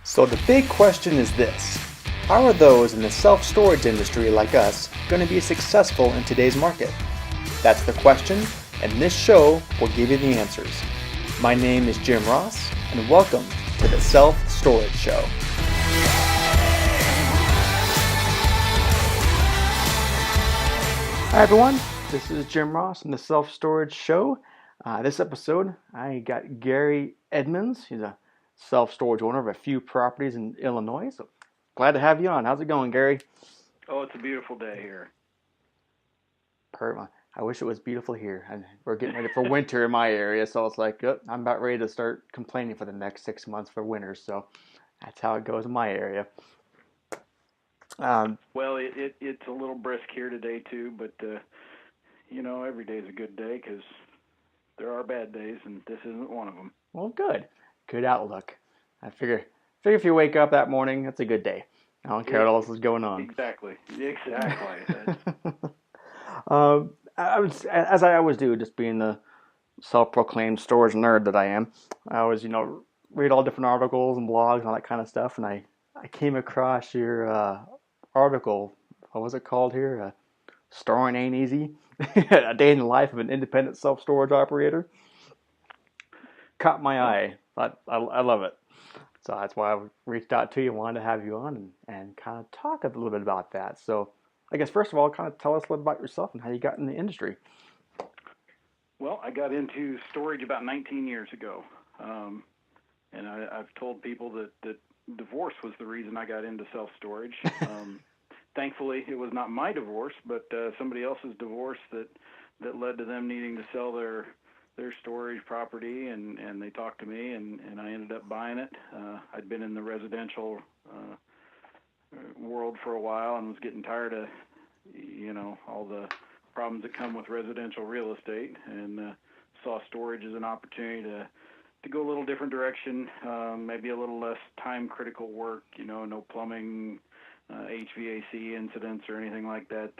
So the big question is this: how are those in the self-storage industry like us going to be successful in today's market? That's the question, and this show will give you the answers. My name is Jim Ross, and welcome to the Self-Storage Show. Hi everyone, this is Jim Ross from the Self-Storage Show. This episode, I got Gary Edmonds. He's a self-storage owner of a few properties in Illinois. So glad to have you on. How's it going, Gary? Oh, it's a beautiful day here. Perfect. I wish it was beautiful here. And we're getting ready for winter in my area, so it's like I'm about ready to start complaining for the next 6 months for winter. So that's how it goes in my area. Well, it's a little brisk here today too, but every day is a good day because there are bad days, and this isn't one of them. Well, good outlook. I figure if you wake up that morning, that's a good day. I don't care what else is going on. Exactly. As I always do, just being the self-proclaimed storage nerd that I am, I always, read all different articles and blogs and all that kind of stuff. And I came across your article. What was it called here? Storing Ain't Easy. A day in the life of an independent self-storage operator. Caught my eye. I love it. So that's why I reached out to you, wanted to have you on and kind of talk a little bit about that. So I guess first of all, kind of tell us a little about yourself and how you got in the industry. Well, I got into storage about 19 years ago. And I've told people that divorce was the reason I got into self-storage. Thankfully, it was not my divorce, but somebody else's divorce that led to them needing to sell their storage property, and they talked to me, and I ended up buying it. I'd been in the residential world for a while and was getting tired of, all the problems that come with residential real estate, and saw storage as an opportunity to go a little different direction, maybe a little less time-critical work, no plumbing, HVAC incidents or anything like that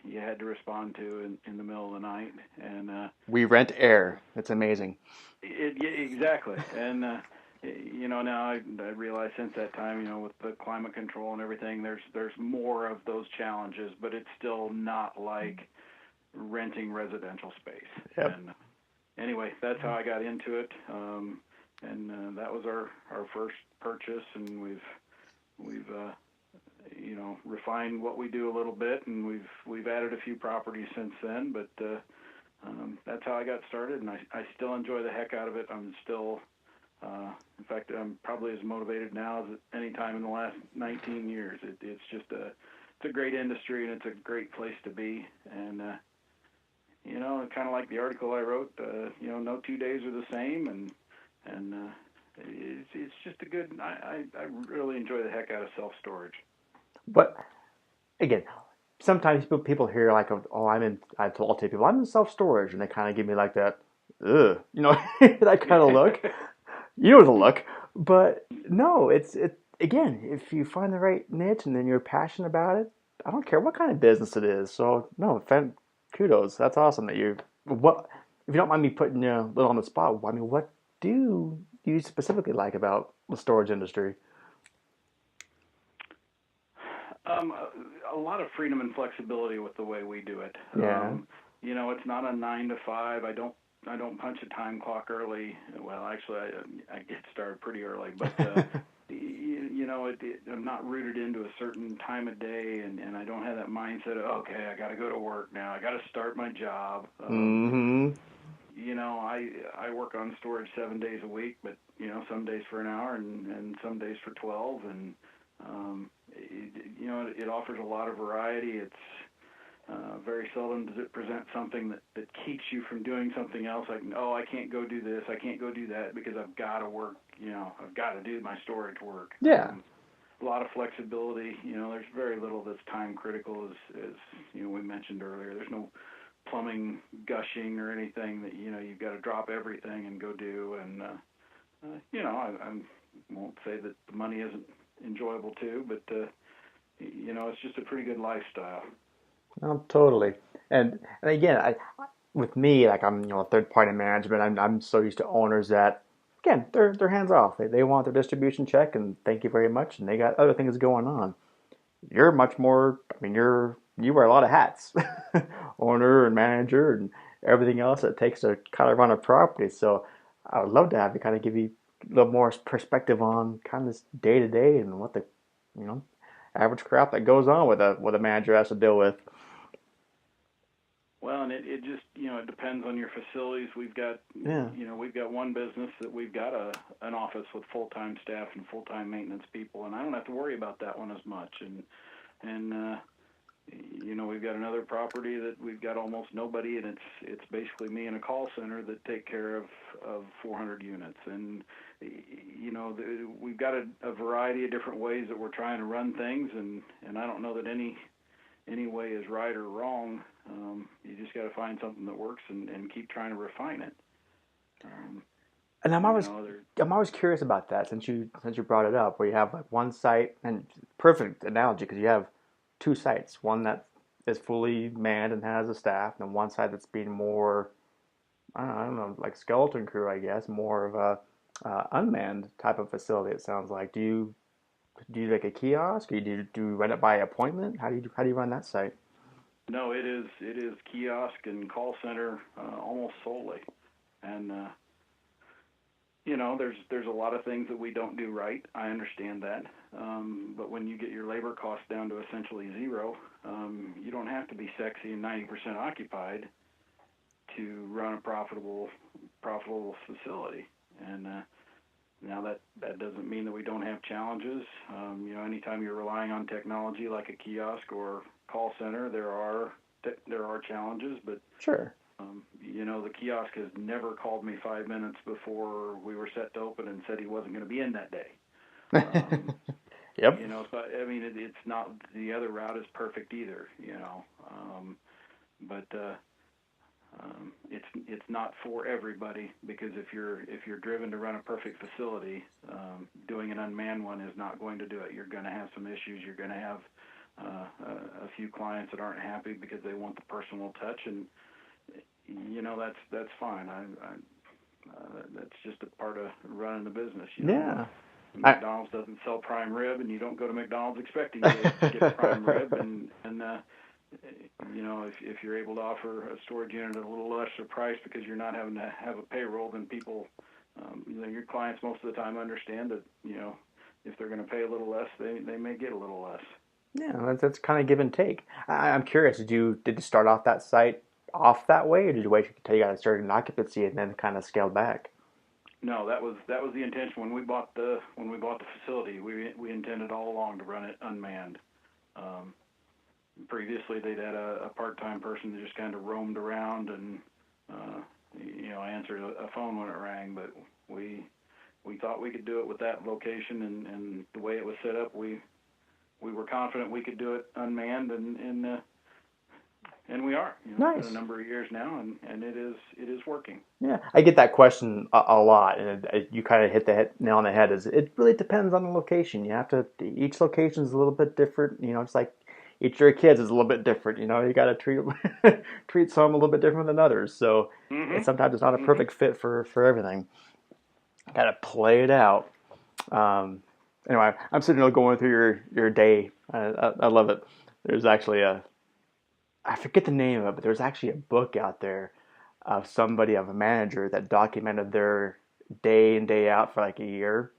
you had to respond to in the middle of the night. And we rent air. It's amazing. Exactly. And now I realize since that time, with the climate control and everything, there's more of those challenges, but it's still not like renting residential space. Yep. And anyway, that's how I got into it. And that was our first purchase, and we've refined what we do a little bit, and we've added a few properties since then, but that's how I got started, and I still enjoy the heck out of it. I'm still, in fact, I'm probably as motivated now as at any time in the last 19 years. It's just it's a great industry, and it's a great place to be, and kind of like the article I wrote, no 2 days are the same, and it's just a good. I really enjoy the heck out of self-storage. But again, sometimes people hear like, "Oh, I'll tell people I'm in self-storage," and they kind of give me like that, ugh, that kind of look. You know the look, but no, it's again, if you find the right niche and then you're passionate about it, I don't care what kind of business it is. So no, kudos. That's awesome that what, if you don't mind me putting you a little on the spot, I mean, what do you specifically like about the storage industry? A lot of freedom and flexibility with the way we do it. Yeah. It's not a 9 to 5. I don't punch a time clock early. Well, actually, I get started pretty early, but I'm not rooted into a certain time of day, and I don't have that mindset of, okay, I got to go to work now. I got to start my job. I work on storage 7 days a week, but some days for an hour and some days for 12, and it offers a lot of variety. It's very seldom does it present something that keeps you from doing something else. Like, I can't go do this, I can't go do that because I've got to work. I've got to do my storage work. Yeah. A lot of flexibility. There's very little that's time critical, as we mentioned earlier. There's no plumbing gushing or anything that you've got to drop everything and go do. And I won't say that the money isn't enjoyable too, but it's just a pretty good lifestyle. Oh, totally. And again, with me, like I'm, third party management. I'm so used to owners that again, they're hands off. They want their distribution check and thank you very much, and they got other things going on. You're much more. I mean, you wear a lot of hats, owner and manager and everything else it takes to kind of run a property. So I would love to have you kind of give you a little more perspective on kind of this day to day and what the you know average crap that goes on with a manager has to deal with. Well, and it just it depends on your facilities. Yeah. We've got one business that we've got an office with full time staff and full time maintenance people, and I don't have to worry about that one as much. And we've got another property that we've got almost nobody, and it's basically me and a call center that take care of 400 units. And we've got a variety of different ways that we're trying to run things, and I don't know that any way is right or wrong. You just got to find something that works and keep trying to refine it. Um, And you know, there, I'm always curious about that since you brought it up, where you have like one site and perfect analogy because you have two sites, one that is fully manned and has a staff, and one site that's being more I don't know like skeleton crew, I guess, more of a unmanned type of facility. It sounds like. Do you like a kiosk, or do you run it by appointment? How do you run that site? no, it is kiosk and call center almost solely, and there's a lot of things that we don't do right. I understand that. But when you get your labor costs down to essentially zero, you don't have to be sexy and 90% occupied to run a profitable facility. And now that doesn't mean that we don't have challenges. Anytime you're relying on technology like a kiosk or call center, there are challenges, but Sure. the kiosk has never called me 5 minutes before we were set to open and said he wasn't going to be in that day. Um, Yep. so I mean, it's not the other route is perfect either. But it's not for everybody because if you're driven to run a perfect facility, doing an unmanned one is not going to do it. You're going to have some issues. You're going to have a few clients that aren't happy because they want the personal touch, and that's fine. That's just a part of running the business. Yeah. I McDonald's doesn't sell prime rib, and you don't go to McDonald's expecting to get prime rib. And if you're able to offer a storage unit at a little lesser price because you're not having to have a payroll, then people, your clients most of the time understand that if they're going to pay a little less, they may get a little less. Yeah, that's kind of give and take. I'm curious. Did you start off that site off that way, or did you wait until you got a certain occupancy and then kind of scale back? No, that was the intention when we bought the facility. We intended all along to run it unmanned. Um, Previously, they'd had a part-time person that just kind of roamed around and answered a phone when it rang. But we thought we could do it with that location and the way it was set up. We were confident we could do it unmanned, and we are. It's been a Nice. number of years now, and it is working. Yeah, I get that question a lot, and you kind of hit the nail on the head. Is it really depends on the location? You have to. Each location is a little bit different. It's like each of your kids is a little bit different. You got to treat treat some a little bit different than others. So Mm-hmm. sometimes it's not a Mm-hmm. perfect fit for everything. Got to play it out. Um, anyway, I'm sitting there going through your day. I love it. There's actually I forget the name of it, but there's actually a book out there of a manager that documented their day in day out for like a year,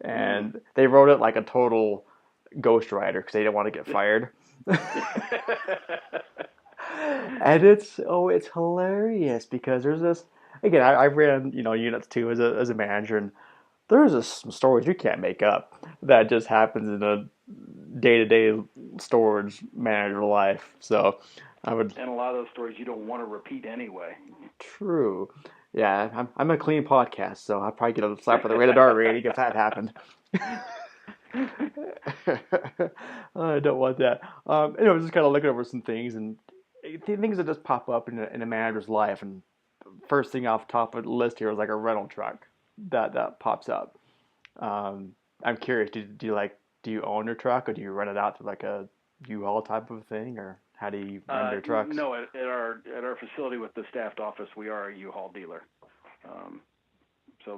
Mm. and they wrote it like a total ghostwriter because they didn't want to get fired. And it's hilarious because there's this again. I ran units too as a manager, and there's just some stories you can't make up that just happens in a day to day storage manager life. So I would And a lot of those stories you don't want to repeat anyway. true. Yeah, I'm a clean podcast, so I'd probably get a slap for the rated R rating if that happened. I don't want that. Just kind of looking over some things and things that just pop up in a manager's life. And first thing off the top of the list here is like a rental truck that pops up. Um, I'm curious. Do you own your truck, or do you rent it out to like a U-Haul type of thing, or how do you run your trucks? No, at our facility with the staffed office, we are a U-Haul dealer. Um, so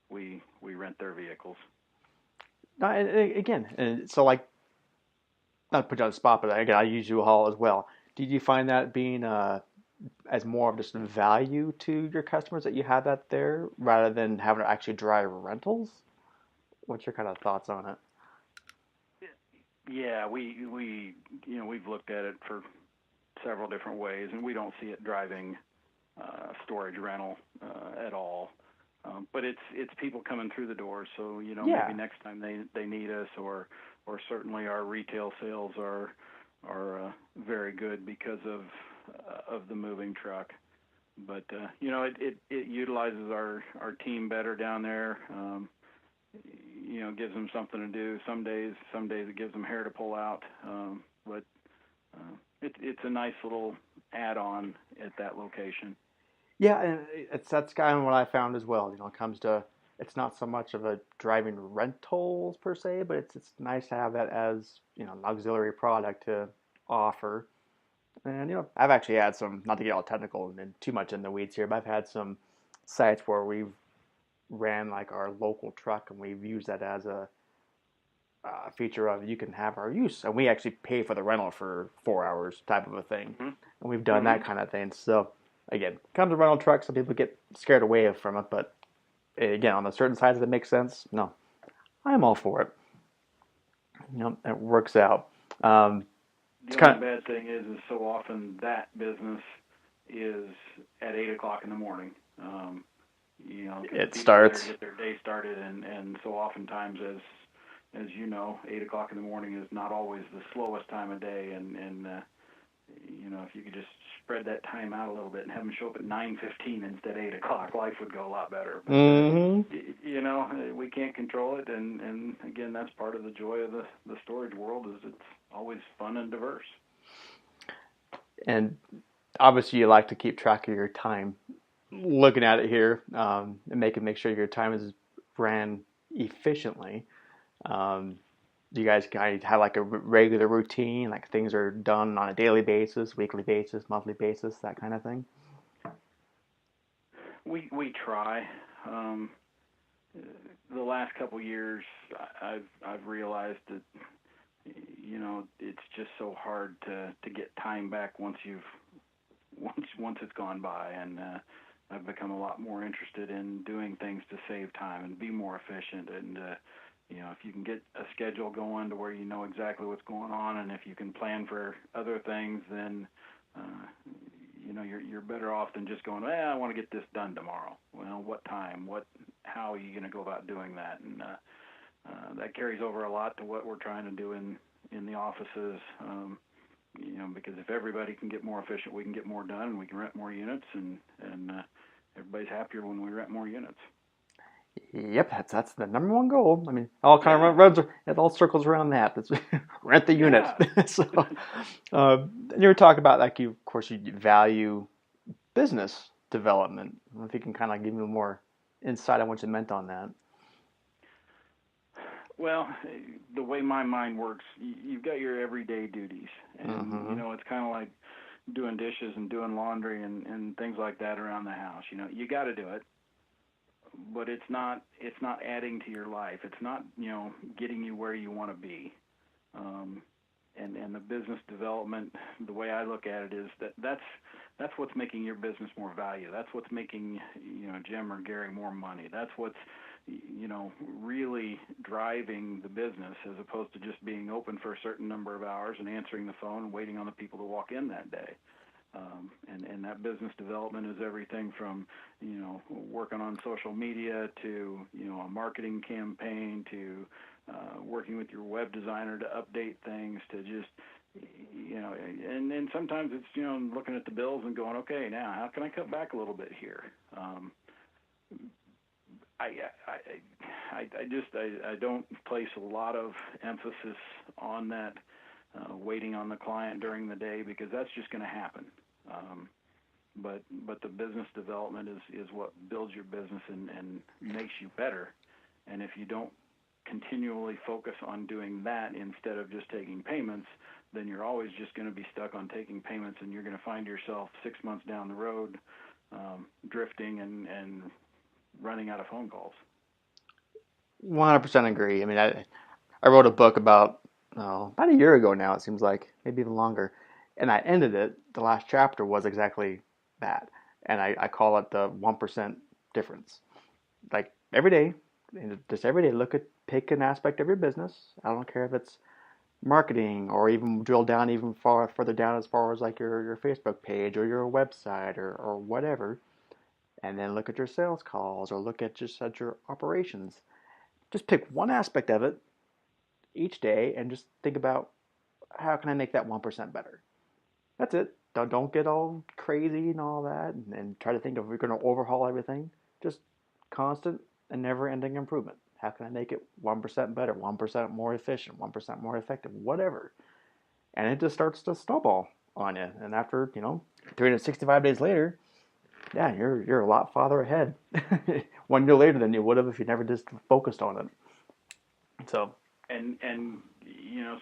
we rent their vehicles. Now, again, and so like not to put you on the spot, but again, I use U-Haul as well. Did you find that being as more of just a value to your customers that you have that there rather than having to actually drive rentals? What's your kind of thoughts on it? Yeah, we we've looked at it for several different ways, and we don't see it driving storage rental at all. But it's people coming through the door, so maybe Yeah, next time they need us, or certainly our retail sales are very good because of the moving truck. But it utilizes our team better down there. Gives them something to do. Some days it gives them hair to pull out. But it's a nice little add-on at that location. yeah, and that's kind of what I found as well. It comes to it's not so much of a driving rentals per se, but it's nice to have that as an auxiliary product to offer. And I've actually had some, not to get all technical and too much in the weeds here, but I've had some sites where we've ran like our local truck and we've used that as a feature of you can have our use, and we actually pay for the rental for 4 hours type of a thing, Mm-hmm. and we've done Mm-hmm. that kind of thing. So again, comes a rental truck, some people get scared away from it, but again, on the certain sides that make sense, no, I'm all for it. It works out. The It's only kind of bad thing is so often that business is at 8 o'clock in the morning. Because the it people there starts. get their day started, and so oftentimes, as you know, 8 o'clock in the morning is not always the slowest time of day, and if you could just spread that time out a little bit and have them show up at 9:15 instead of 8 o'clock, life would go a lot better. But Mm-hmm. we can't control it, and again, that's part of the joy of the storage world is it's always fun and diverse. And obviously, you like to keep track of your time. Looking at it here, and make sure your time is ran efficiently. Um, do you guys kind of have like a regular routine, like things are done on a daily basis, weekly basis, monthly basis, that kind of thing? We try. Um, the last couple years, I've realized that it's just so hard to get time back once it's gone by, and I've become a lot more interested in doing things to save time and be more efficient. And if you can get a schedule going to where you know exactly what's going on, and if you can plan for other things, then uh, you're better off than just going, I want to get this done tomorrow. Well, what time? How are you going to go about doing that? And that carries over a lot to what we're trying to do in the offices. Because if everybody can get more efficient, we can get more done, and we can rent more units, and everybody's happier when we rent more units. Yep, that's the number one goal. I mean, all kind Yeah, of runs, it all circles around that. That's rent the units. yeah. So, you were talking about like of course, you value business development. I don't know if you can kind of give me more insight on what you meant on that. Well, the way my mind works, you've got your everyday duties, and Mm-hmm. it's kind of like doing dishes and doing laundry and things like that around the house. You got to do it, but it's not adding to your life. It's not getting you where you want to be. Um, and the business development, the way I look at it is that's what's making your business more value. That's what's making Jim or Gary more money. That's what's really driving the business, as opposed to just being open for a certain number of hours and answering the phone and waiting on the people to walk in that day. And that business development is everything from working on social media to a marketing campaign to working with your web designer to update things to just and then sometimes it's looking at the bills and going, okay, now how can I cut back a little bit here. I don't place a lot of emphasis on that waiting on the client during the day, because that's just going to happen. Um, but the business development is what builds your business and makes you better. And if you don't continually focus on doing that instead of just taking payments, then you're always just going to be stuck on taking payments, and you're going to find yourself 6 months down the road drifting and running out of phone calls. 100% agree. I mean, I wrote a book about a year ago now, it seems like, maybe even longer. And I ended it, the last chapter was exactly that. And I call it the 1% difference. Like every day, just every day, pick an aspect of your business. I don't care if it's marketing or even drill down even further down as far as like your Facebook page or your website or whatever. And then look at your sales calls or look at just at your operations. Just pick one aspect of it each day and just think about how can I make that 1% better. That's it. Don't get all crazy and all that and try to think of if we're going to overhaul everything. Just constant and never-ending improvement. How can I make it 1% better, 1% more efficient, 1% more effective, whatever. And it just starts to snowball on you. And after, 365 days later, yeah, you're a lot farther ahead 1 year later than you would have if you never just focused on it. So And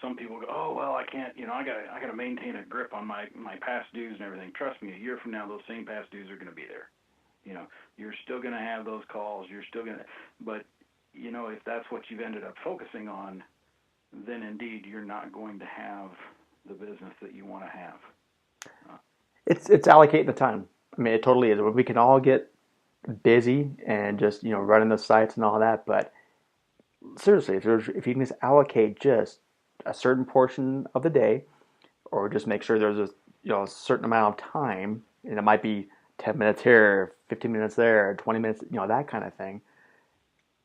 some people go, oh well, I can't, I gotta maintain a grip on my past dues and everything. Trust me, a year from now, those same past dues are going to be there. You're still going to have those calls. You're still going to, but if that's what you've ended up focusing on, then indeed you're not going to have the business that you want to have. It's allocating the time. I mean, it totally is. We can all get busy and just running the sites and all that, but seriously, if you can just allocate just a certain portion of the day, or just make sure there's a certain amount of time, and it might be 10 minutes here, 15 minutes there, 20 minutes, that kind of thing,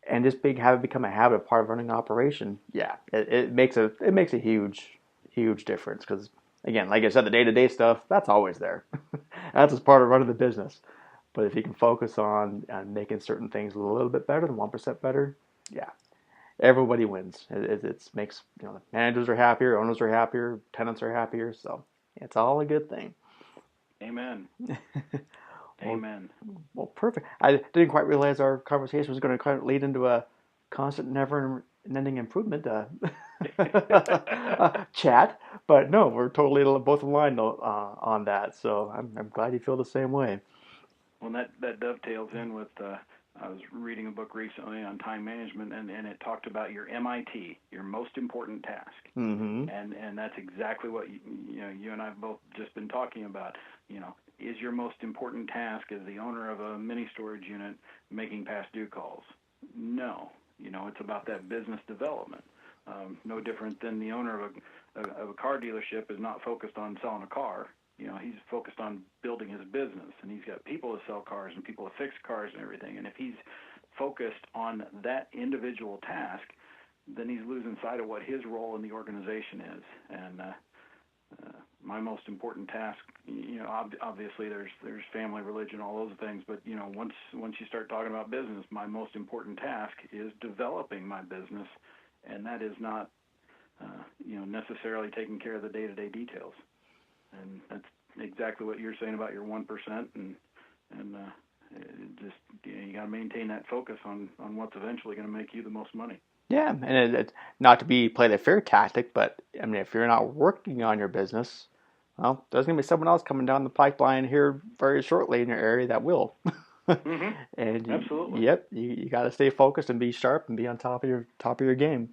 and just have it become a habit, part of running an operation. Yeah, it makes a huge difference because again, like I said, the day-to-day stuff that's always there. That's just part of running the business. But if you can focus on making certain things a little bit better than 1% better, yeah, everybody wins. It makes managers are happier, owners are happier, tenants are happier. So it's all a good thing. Amen. Well, Amen. Well, perfect. I didn't quite realize our conversation was going to kind of lead into a constant, never-ending improvement chat, but no, we're totally both aligned on that. So I'm glad you feel the same way. Well, that dovetails in with. I was reading a book recently on time management, and it talked about your MIT, your most important task. Mm-hmm. And that's exactly what you and I have both just been talking about. Is your most important task as the owner of a mini storage unit making past due calls? No. It's about that business development. No different than the owner of a car dealership is not focused on selling a car. He's focused on building his business, and he's got people to sell cars and people to fix cars and everything. And if he's focused on that individual task, then he's losing sight of what his role in the organization is. And my most important task, obviously there's family, religion, all those things. But once you start talking about business, my most important task is developing my business, and that is not, necessarily taking care of the day-to-day details. And that's exactly what you're saying about your 1%, and just you got to maintain that focus on what's eventually going to make you the most money. Yeah, and it's not to play the fear tactic, but I mean, if you're not working on your business, well, there's going to be someone else coming down the pipeline here very shortly in your area that will. Mm-hmm. And Absolutely. Yep, you got to stay focused and be sharp and be on top of your game.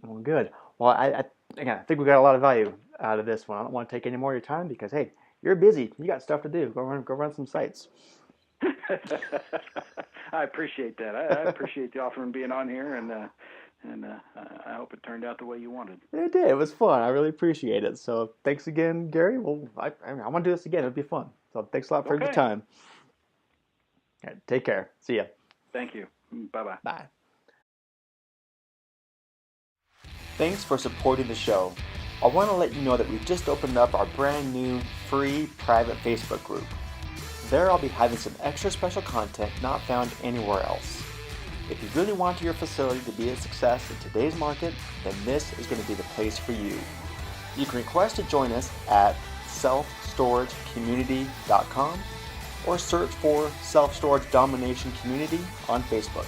Well, good. Well, again, I think we got a lot of value out of this one. I don't want to take any more of your time because hey, you're busy. You got stuff to do. Go run some sites. I appreciate that. I appreciate the offer and being on here, and I hope it turned out the way you wanted. It did. It was fun. I really appreciate it. So thanks again, Gary. Well, I want to do this again. It'd be fun. So thanks a lot for your time. All right, take care. See ya. Thank you. Bye-bye. Bye. Thanks for supporting the show. I want to let you know that we've just opened up our brand new free private Facebook group. There I'll be having some extra special content not found anywhere else. If you really want your facility to be a success in today's market, then this is going to be the place for you. You can request to join us at selfstoragecommunity.com or search for Self Storage Domination Community on Facebook.